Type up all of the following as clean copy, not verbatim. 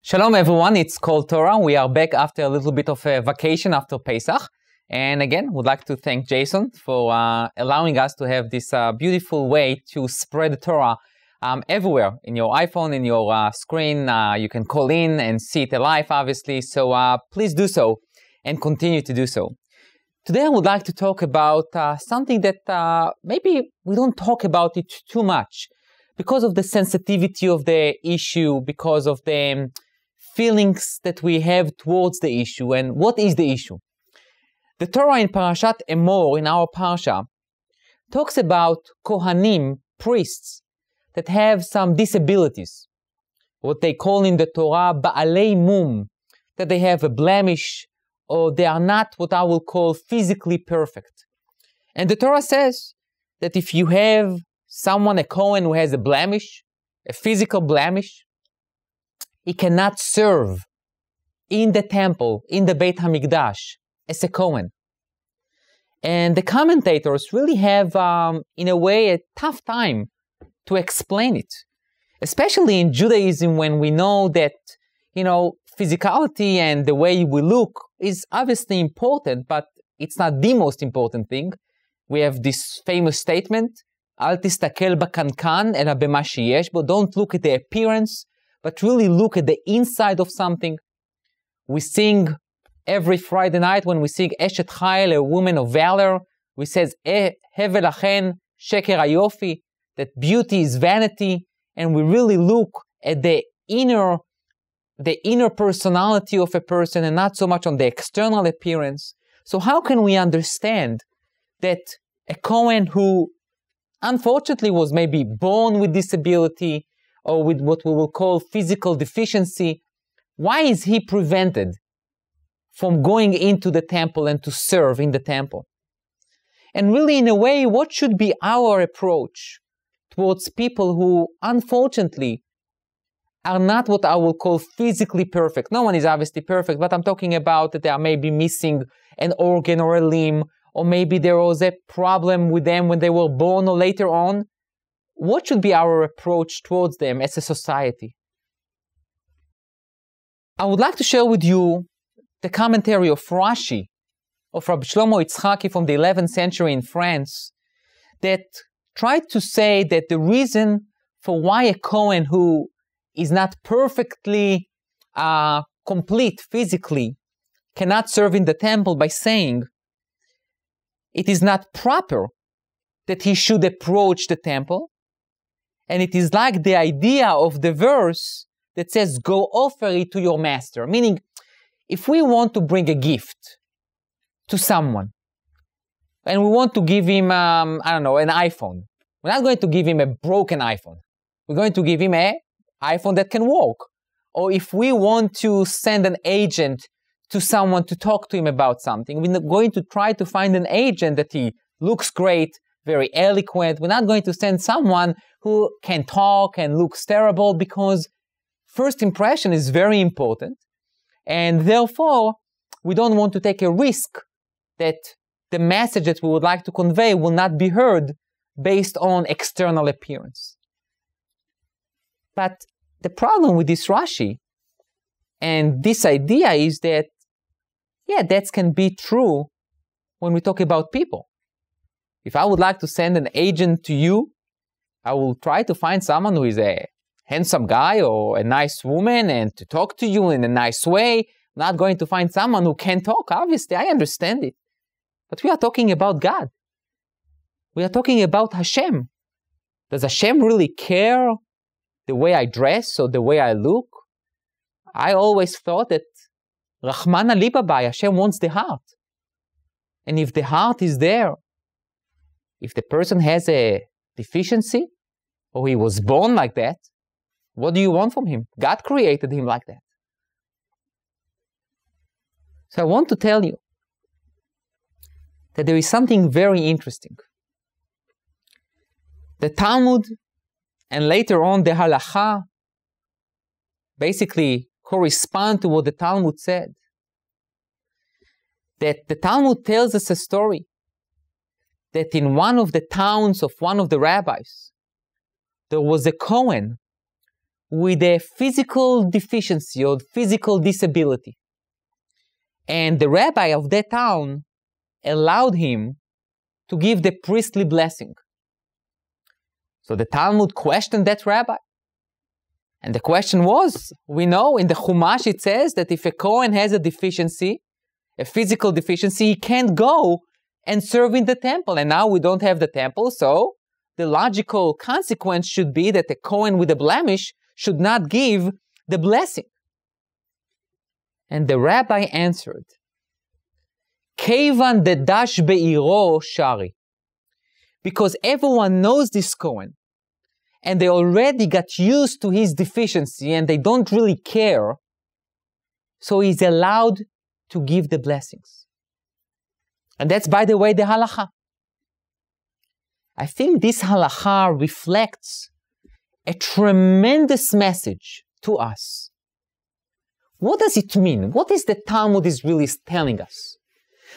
Shalom everyone, it's called Torah. We are back after a little bit of a vacation after Pesach. And again, would like to thank Jason for allowing us to have this beautiful way to spread the Torah everywhere. In your iPhone, in your screen, you can call in and see it live, obviously. So please do so and continue to do so. Today I would like to talk about something that maybe we don't talk about it too much because of the sensitivity of the issue, because of the feelings that we have towards the issue. And what is the issue? The Torah in Parashat Emor, in our Parsha, talks about Kohanim, priests, that have some disabilities. What they call in the Torah, Ba'alei Mum, that they have a blemish, or they are not what I will call physically perfect. And the Torah says that if you have someone, a Kohen who has a blemish, a physical blemish, he cannot serve in the temple, in the Beit HaMikdash, as a Kohen. And the commentators really have, in a way, a tough time to explain it. Especially in Judaism, when we know that, physicality and the way we look is obviously important, but it's not the most important thing. We have this famous statement, Al tistakel bakankan ela bema sheyesh bo, don't look at the appearance, but really look at the inside of something. We sing every Friday night when we sing Eshet Chayil, a woman of valor. We says Hevel achen sheker hayofi, that beauty is vanity, and we really look at the inner personality of a person and not so much on the external appearance. So how can we understand that a Kohen who unfortunately was maybe born with disability or with what we will call physical deficiency, why is he prevented from going into the temple and to serve in the temple? And really, in a way, what should be our approach towards people who, unfortunately, are not what I will call physically perfect? No one is obviously perfect, but I'm talking about that they are maybe missing an organ or a limb, or maybe there was a problem with them when they were born or later on. What should be our approach towards them as a society? I would like to share with you the commentary of Rashi, of Rabbi Shlomo Yitzchaki from the 11th century in France, that tried to say that the reason for why a Kohen who is not perfectly complete physically cannot serve in the temple, by saying it is not proper that he should approach the temple. And it is like the idea of the verse that says, go offer it to your master. Meaning, if we want to bring a gift to someone, and we want to give him, an iPhone, we're not going to give him a broken iPhone. We're going to give him an iPhone that can work. Or if we want to send an agent to someone to talk to him about something, we're going to try to find an agent that he looks great, very eloquent. We're not going to send someone who can talk and looks terrible, because first impression is very important. And therefore, we don't want to take a risk that the message that we would like to convey will not be heard based on external appearance. But the problem with this Rashi and this idea is that, that can be true when we talk about people. If I would like to send an agent to you, I will try to find someone who is a handsome guy or a nice woman and to talk to you in a nice way. I'm not going to find someone who can talk. Obviously, I understand it. But we are talking about God. We are talking about Hashem. Does Hashem really care the way I dress or the way I look? I always thought that Rahmana Libabai, Hashem wants the heart. And if the heart is there, if the person has a deficiency, or he was born like that, what do you want from him? God created him like that. So I want to tell you that there is something very interesting. The Talmud, and later on the Halacha, basically correspond to what the Talmud said. That the Talmud tells us a story that in one of the towns of one of the rabbis, there was a Kohen with a physical deficiency or physical disability. And the rabbi of that town allowed him to give the priestly blessing. So the Talmud questioned that rabbi. And the question was, we know in the Chumash it says that if a Kohen has a deficiency, a physical deficiency, he can't go and serve in the temple. And now we don't have the temple, so the logical consequence should be that a Kohen with a blemish should not give the blessing. And the rabbi answered, Kevan de dash be'iro shari. Because everyone knows this Kohen, and they already got used to his deficiency, and they don't really care, so he's allowed to give the blessings. And that's, by the way, the halacha. I think this halacha reflects a tremendous message to us. What does it mean? What is the Talmud is really telling us?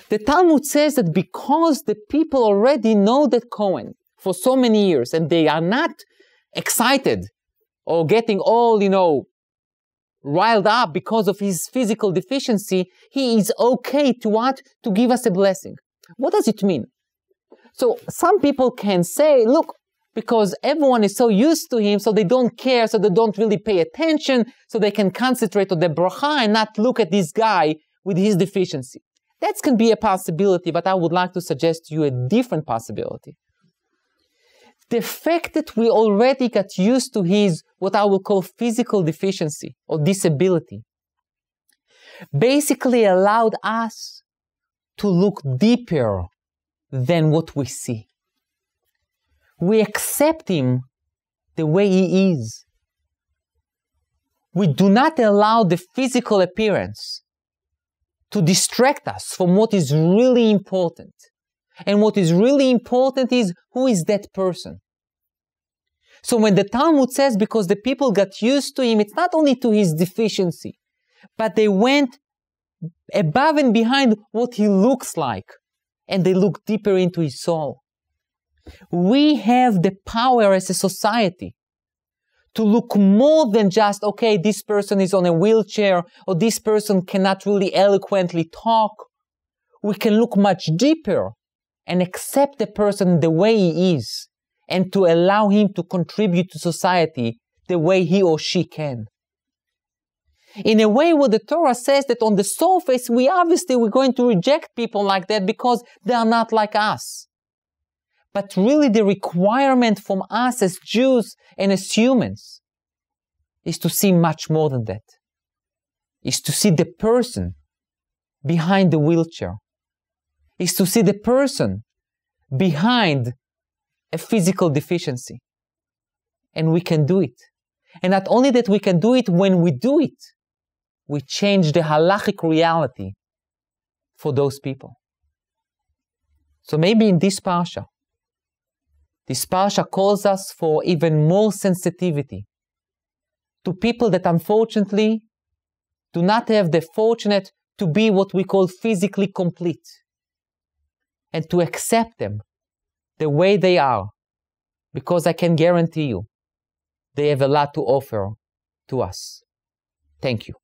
The Talmud says that because the people already know that Kohen for so many years, and they are not excited or getting all, riled up because of his physical deficiency, he is okay to what? To give us a blessing. What does it mean? So some people can say, look, because everyone is so used to him, so they don't care, so they don't really pay attention, so they can concentrate on the bracha and not look at this guy with his deficiency. That can be a possibility, but I would like to suggest to you a different possibility. The fact that we already got used to his, what I will call physical deficiency or disability, basically allowed us to look deeper than what we see. We accept him the way he is. We do not allow the physical appearance to distract us from what is really important. And what is really important is, who is that person? So when the Talmud says, because the people got used to him, it's not only to his deficiency, but they went above and behind what he looks like, and they look deeper into his soul. We have the power as a society to look more than just, okay, this person is on a wheelchair, or this person cannot really eloquently talk. We can look much deeper and accept the person the way he is, and to allow him to contribute to society the way he or she can. In a way where the Torah says that on the surface, we're going to reject people like that because they are not like us. But really the requirement from us as Jews and as humans is to see much more than that. Is to see the person behind the wheelchair. Is to see the person behind a physical deficiency. And we can do it. And not only that we can do it, when we do it, we change the halachic reality for those people. So maybe in this parsha calls us for even more sensitivity to people that unfortunately do not have the fortunate to be what we call physically complete, and to accept them the way they are, because I can guarantee you they have a lot to offer to us. Thank you.